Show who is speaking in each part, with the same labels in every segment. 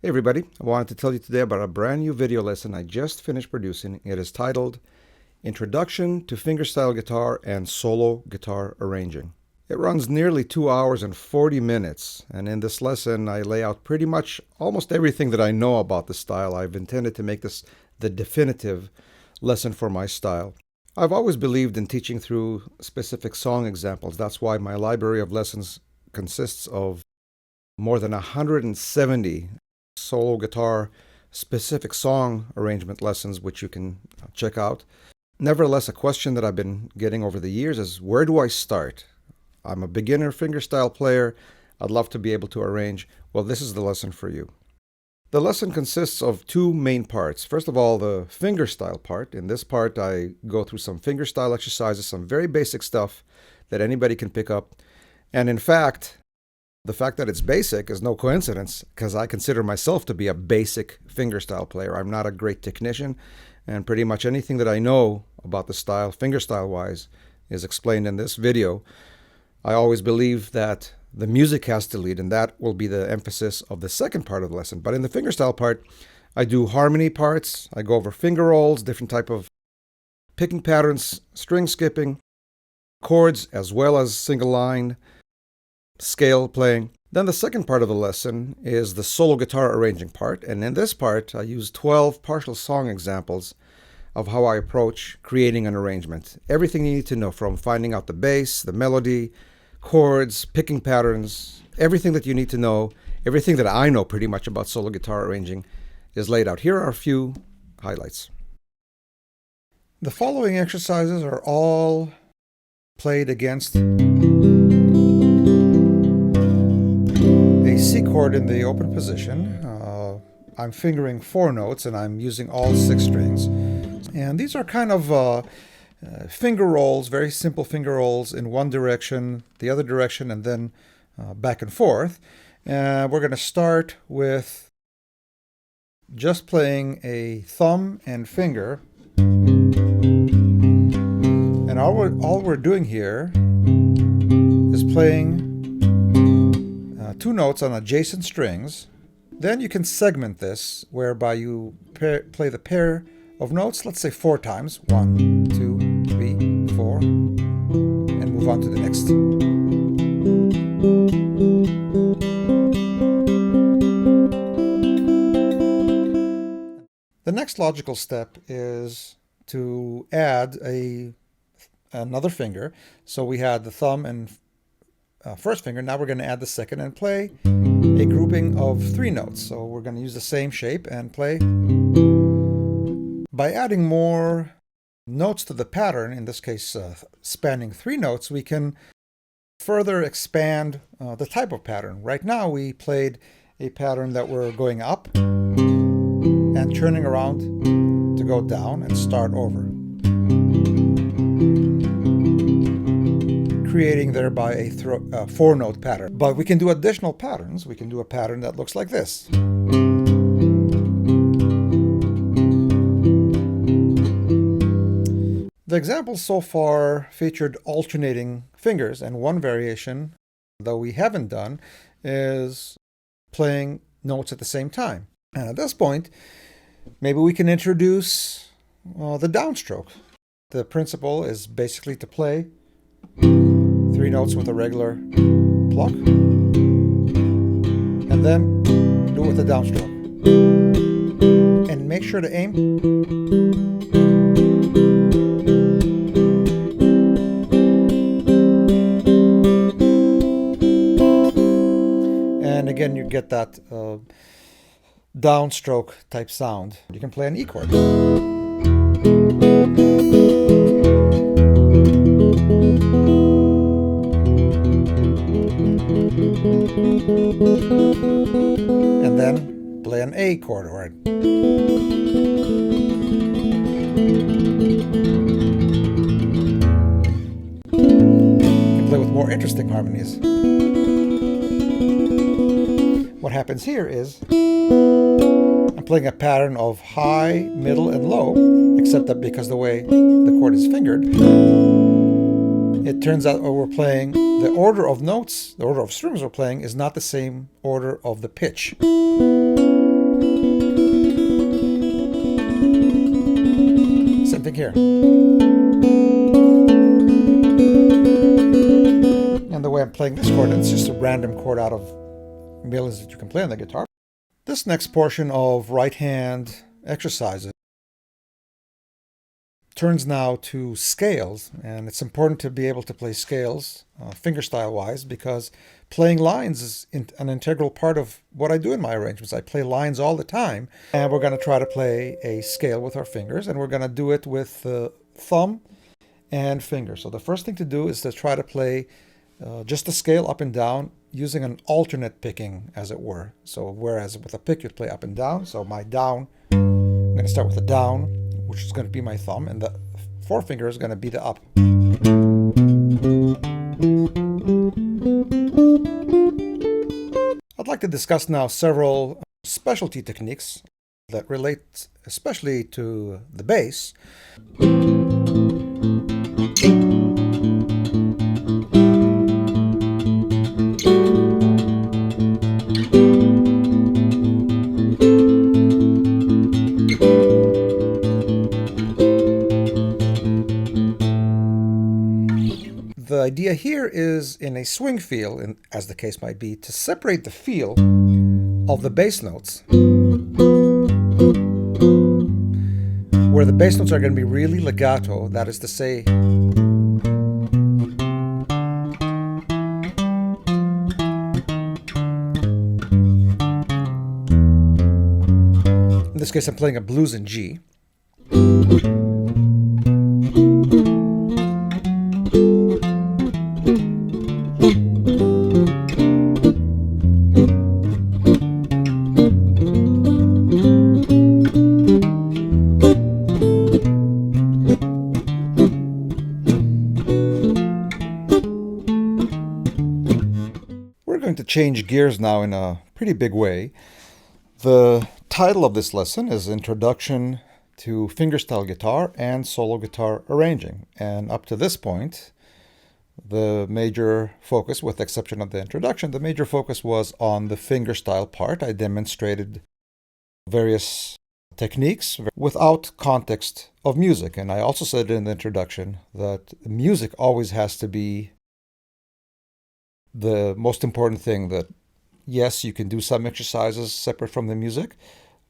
Speaker 1: Hey everybody, I wanted to tell you today about a brand new video lesson I just finished producing. It is titled Introduction to Fingerstyle Guitar and Solo Guitar Arranging. It runs nearly 2 hours and 40 minutes, and in this lesson I lay out pretty much almost everything that I know about the style. I've intended to make this the definitive lesson for my style. I've always believed in teaching through specific song examples. That's why my library of lessons consists of more than 170 solo guitar specific song arrangement lessons, which you can check out. Nevertheless, a question that I've been getting over the years is, where do I start? I'm a beginner fingerstyle player. I'd love to be able to arrange. Well, this is the lesson for you. The lesson consists of two main parts. First of all, the fingerstyle part. In this part, I go through some fingerstyle exercises, some very basic stuff that anybody can pick up. And in fact, the fact that it's basic is no coincidence, because I consider myself to be a basic fingerstyle player. I'm not a great technician, and pretty much anything that I know about the style, fingerstyle-wise, is explained in this video. I always believe that the music has to lead, and that will be the emphasis of the second part of the lesson. But in the fingerstyle part, I do harmony parts, I go over finger rolls, different type of picking patterns, string skipping, chords, as well as single line, scale playing. Then the second part of the lesson is the solo guitar arranging part, and in this part I use 12 partial song examples of how I approach creating an arrangement. Everything you need to know, from finding out the bass, the melody, chords, picking patterns, everything that you need to know, everything that I know pretty much about solo guitar arranging is laid out. Here are a few highlights. The following exercises are all played against a C chord in the open position. I'm fingering 4 notes and I'm using all 6 strings. And these are kind of finger rolls, very simple finger rolls in one direction, the other direction, and then back and forth. And we're going to start with just playing a thumb and finger. And all we're doing here is playing 2 notes on adjacent strings. Then you can segment this, whereby you play the pair of notes, let's say 4 times. 1, 2, 3, 4, and move on to the next. The next logical step is to add another finger. So we had the thumb and first finger. Now we're going to add the second and play a grouping of 3 notes. So we're going to use the same shape and play. By adding more notes to the pattern, in this case spanning 3 notes, we can further expand the type of pattern. Right now we played a pattern that we're going up and turning around to go down and start over, creating thereby a 4-note pattern. But we can do additional patterns. We can do a pattern that looks like this. The examples so far featured alternating fingers, and one variation, though we haven't done, is playing notes at the same time. And at this point, maybe we can introduce the downstroke. The principle is basically to play 3 notes with a regular pluck, and then do it with a downstroke. And make sure to aim. And again, you get that downstroke type sound. You can play an E chord. And then play an A chord. You can play with more interesting harmonies. What happens here is I'm playing a pattern of high, middle, and low, except that because the way the chord is fingered, it turns out we're playing the order of notes, the order of strings we're playing is not the same order of the pitch. something here. And the way I'm playing this chord, it's just a random chord out of millions that you can play on the guitar. This next portion of right hand exercises turns now to scales, and it's important to be able to play scales fingerstyle wise, because playing lines is an integral part of what I do in my arrangements. I play lines all the time, and we're going to try to play a scale with our fingers, and we're going to do it with the thumb and finger. So the first thing to do is to try to play just the scale up and down using an alternate picking, as it were. So whereas with a pick you'd play up and down, so my down, I'm going to start with the down, which is going to be my thumb, and the forefinger is going to be the up. I'd like to discuss now several specialty techniques that relate especially to the bass. The idea here is, in a swing feel, as the case might be, to separate the feel of the bass notes, where the bass notes are going to be really legato, that is to say, in this case I'm playing a blues in G. To change gears now in a pretty big way. The title of this lesson is Introduction to Fingerstyle Guitar and Solo Guitar Arranging, and up to this point the major focus, with the exception of the introduction, the major focus was on the fingerstyle part. I demonstrated various techniques without context of music, and I also said in the introduction that music always has to be the most important thing. That yes, you can do some exercises separate from the music,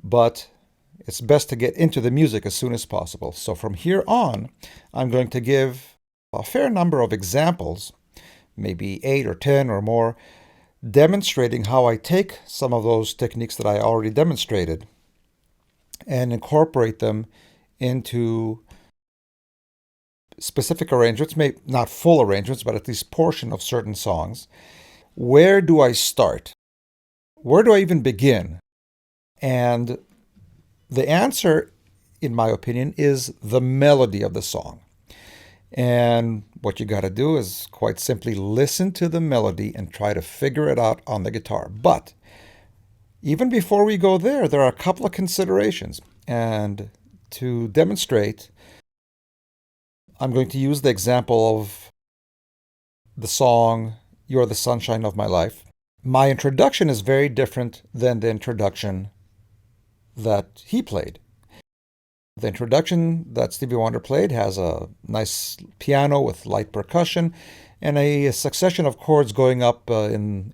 Speaker 1: but it's best to get into the music as soon as possible. So from here on, I'm going to give a fair number of examples, maybe 8 or 10 or more, demonstrating how I take some of those techniques that I already demonstrated and incorporate them into specific arrangements, maybe not full arrangements, but at least portion of certain songs. Where do I start? Where do I even begin? And the answer, in my opinion, is the melody of the song. And what you got to do is quite simply listen to the melody and try to figure it out on the guitar. But even before we go there, there are a couple of considerations. And to demonstrate, I'm going to use the example of the song, You're the Sunshine of My Life. My introduction is very different than the introduction that he played. The introduction that Stevie Wonder played has a nice piano with light percussion and a succession of chords going up in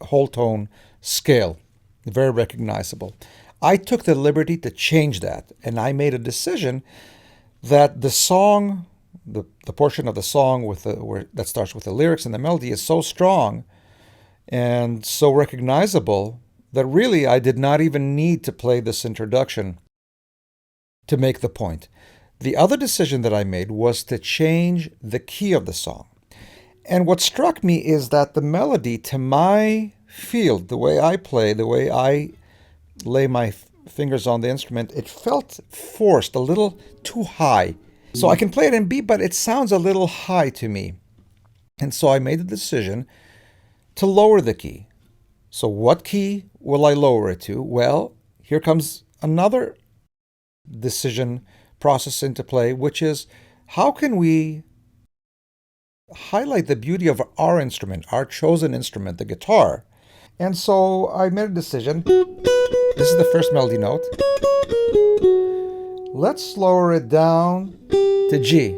Speaker 1: whole tone scale. Very recognizable. I took the liberty to change that, and I made a decision that the song, the portion of the song that starts with the lyrics and the melody is so strong and so recognizable that really I did not even need to play this introduction to make the point. The other decision that I made was to change the key of the song. And what struck me is that the melody, to my field, the way I play, the way I lay my fingers on the instrument, it felt forced, a little too high. So I can play it in B, but it sounds a little high to me. And so I made the decision to lower the key. So what key will I lower it to? Well, here comes another decision process into play, which is how can we highlight the beauty of our instrument, our chosen instrument, the guitar. And so I made a decision. This is the first melody note. Let's lower it down to G.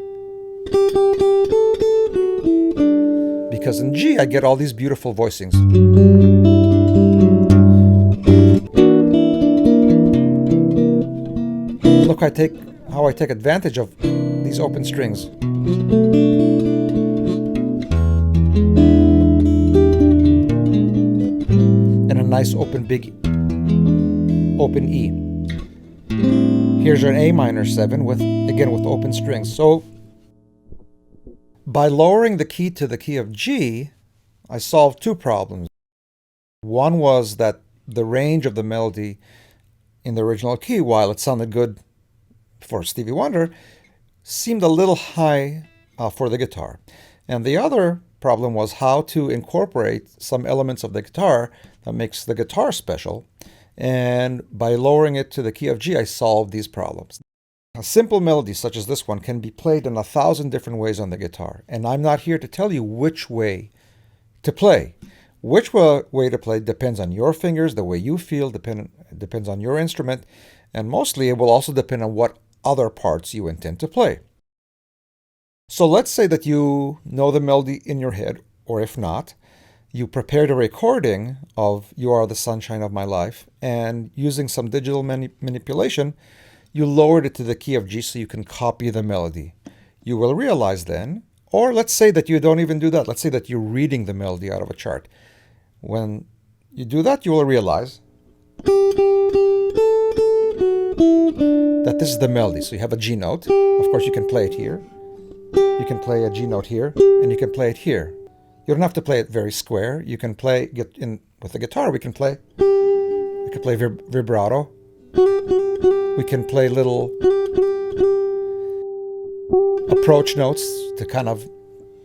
Speaker 1: Because in G I get all these beautiful voicings. Look how I take advantage of these open strings. And a nice open E. Here's an A minor 7 with open strings. So by lowering the key to the key of G, I solved two problems. One was that the range of the melody in the original key, while it sounded good for Stevie Wonder, seemed a little high for the guitar. And the other problem was how to incorporate some elements of the guitar that makes the guitar special. And by lowering it to the key of G, I solved these problems. A simple melody such as this one can be played in 1,000 different ways on the guitar. And I'm not here to tell you which way to play. Which way to play depends on your fingers, the way you feel, depends on your instrument, and mostly it will also depend on what other parts you intend to play. So let's say that you know the melody in your head, or if not, you prepared a recording of You Are the Sunshine of My Life, and using some digital manipulation, you lowered it to the key of G so you can copy the melody. You will realize then, or let's say that you don't even do that. Let's say that you're reading the melody out of a chart. When you do that, you will realize that this is the melody. So you have a G note. Of course, you can play it here. You can play a G note here, and you can play it here. You don't have to play it very square. You can with the guitar. We can play vibrato. We can play little approach notes to kind of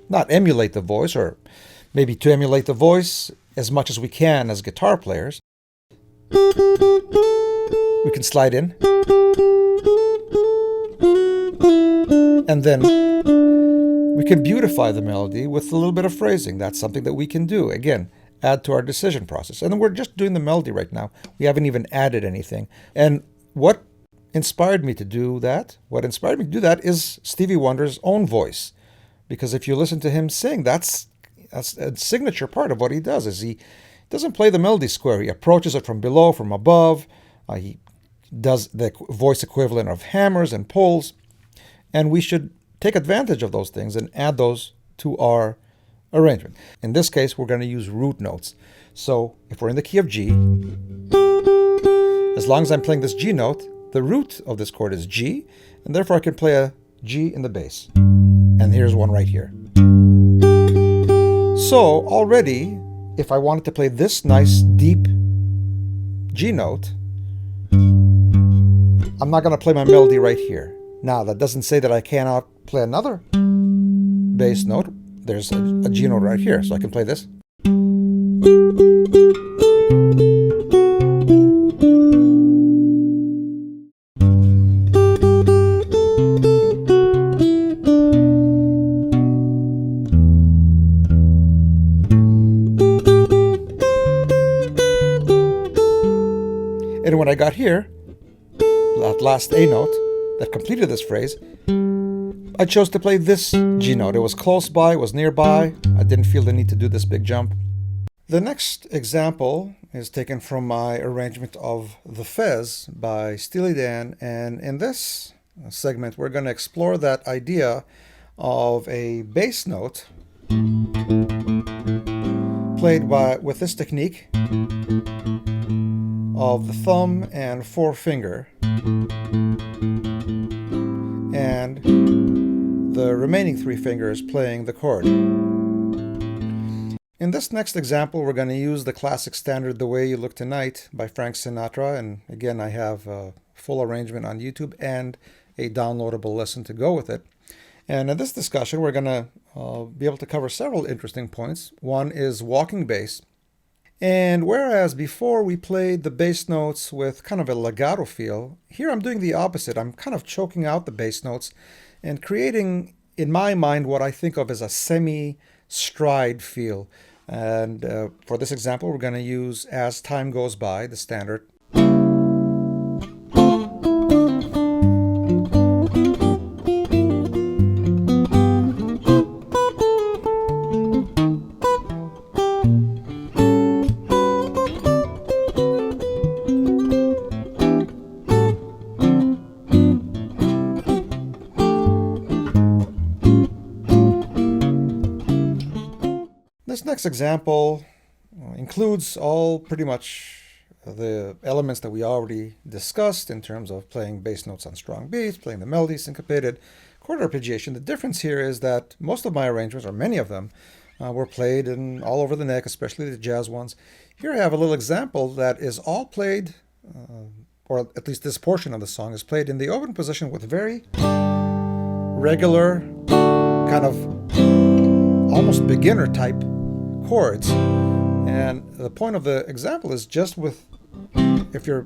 Speaker 1: not emulate the voice, or maybe to emulate the voice as much as we can as guitar players. We can slide in. And then we can beautify the melody with a little bit of phrasing. That's something that we can do. Again, add to our decision process. And then we're just doing the melody right now. We haven't even added anything. And what inspired me to do that? What inspired me to do that is Stevie Wonder's own voice. Because if you listen to him sing, that's a signature part of what he does. Is he doesn't play the melody square. He approaches it from below, from above. He does the voice equivalent of hammers and pulls. And we should take advantage of those things and add those to our arrangement. In this case, we're going to use root notes. So if we're in the key of G, as long as I'm playing this G note, the root of this chord is G, and therefore I can play a G in the bass. And here's one right here. So already, if I wanted to play this nice deep G note, I'm not going to play my melody right here. Now, that doesn't say that I cannot play another bass note. There's a G note right here, so I can play this. And when I got here, that last A note that completed this phrase, I chose to play this G note. It was close by, it was nearby. I didn't feel the need to do this big jump. The next example is taken from my arrangement of The Fez by Steely Dan, and in this segment we're going to explore that idea of a bass note played with this technique of the thumb and forefinger, and the remaining three fingers playing the chord. In this next example, we're going to use the classic standard The Way You Look Tonight by Frank Sinatra, and again I have a full arrangement on YouTube and a downloadable lesson to go with it. And in this discussion we're going to be able to cover several interesting points. One is walking bass. And whereas before we played the bass notes with kind of a legato feel, here I'm doing the opposite. I'm kind of choking out the bass notes and creating, in my mind, what I think of as a semi-stride feel. And for this example, we're going to use As Time Goes By, the standard. next example includes all pretty much the elements that we already discussed in terms of playing bass notes on strong beats, playing the melody, syncopated, chord arpeggiation. The difference here is that most of my arrangements, or many of them, were played in all over the neck, especially the jazz ones. Here I have a little example that is all played, or at least this portion of the song is played in the open position with very regular, kind of almost beginner type chords. And the point of the example is just with, if you're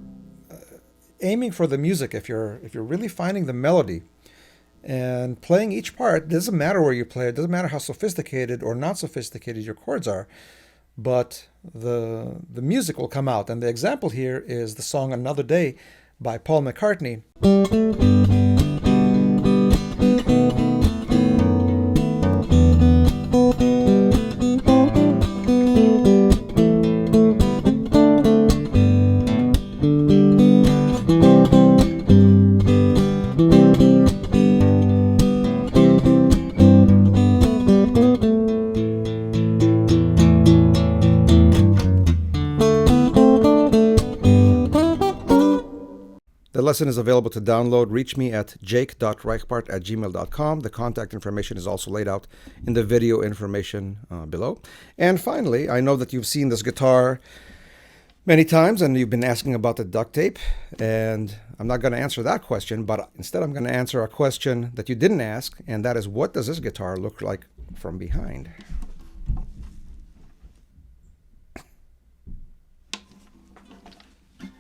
Speaker 1: aiming for the music, if you're really finding the melody and playing each part, it doesn't matter where you play it, doesn't matter how sophisticated or not sophisticated your chords are, but the music will come out. And the example here is the song Another Day by Paul McCartney. The lesson is available to download. Reach me at jake.reichbart@gmail.com. The contact information is also laid out in the video information below. And finally, I know that you've seen this guitar many times and you've been asking about the duct tape. And I'm not going to answer that question, but instead I'm going to answer a question that you didn't ask, and that is, what does this guitar look like from behind?